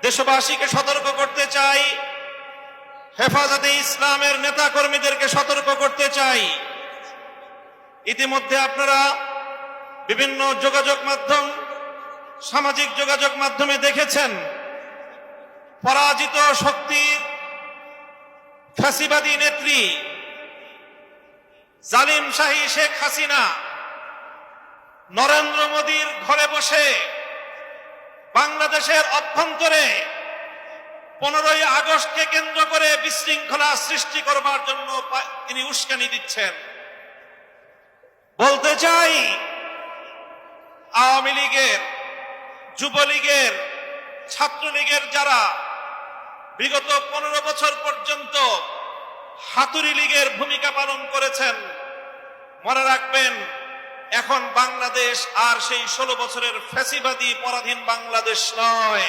দেশবাসীকে সতর্ক করতে চাই, হেফাজতে ইসলামের নেতা কর্মীদেরকে সতর্ক করতে চাই। ইতিমধ্যে আপনারা বিভিন্ন যোগাযোগ মাধ্যম, সামাজিক যোগাযোগ মাধ্যমে দেখেছেন পরাজিত শক্তির ফ্যাসিবাদী নেত্রী জালিম শাহী শেখ হাসিনা নরেন্দ্র মোদীর ঘরে বসে বাংলাদেশের অভ্যন্তরে 15ই আগস্টকে কেন্দ্র করে বিশৃঙ্খলা সৃষ্টি করবার জন্য তিনি উস্কানি দিচ্ছেন। বলতে চাই, আওয়ামী লীগের, যুবলীগের, ছাত্রলীগের যারা বিগত 15 বছর পর্যন্ত হাতুড়ি লীগের ভূমিকা পালন করেছেন, মনে রাখবেন এখন বাংলাদেশ আর সেই 16 বছরের ফ্যাসিবাদী পরাধীন বাংলাদেশ নয়।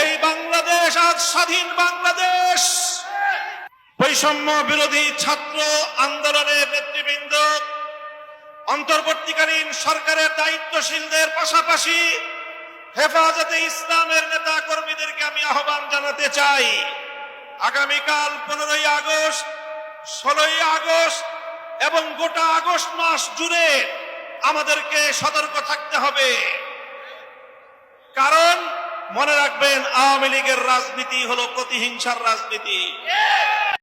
এই বাংলাদেশ আজ স্বাধীন বাংলাদেশ। বৈষম্য বিরোধী ছাত্র আন্দোলনের নেতৃবৃন্দ, অন্তর্বর্তীকালীন সরকারের দায়িত্বশীলদের পাশাপাশি হেফাজতে ইসলামের নেতা কর্মীদেরকে আমি আহ্বান জানাতে চাই, আগামীকাল 15ই আগস্ট, 16ই আগস্ট এবং গোটা আগস্ট মাস জুড়ে আমাদেরকে সতর্ক থাকতে হবে। কারণ মনে রাখবেন, আওয়ামী লীগের রাজনীতি হলো প্রতিহিংসার রাজনীতি।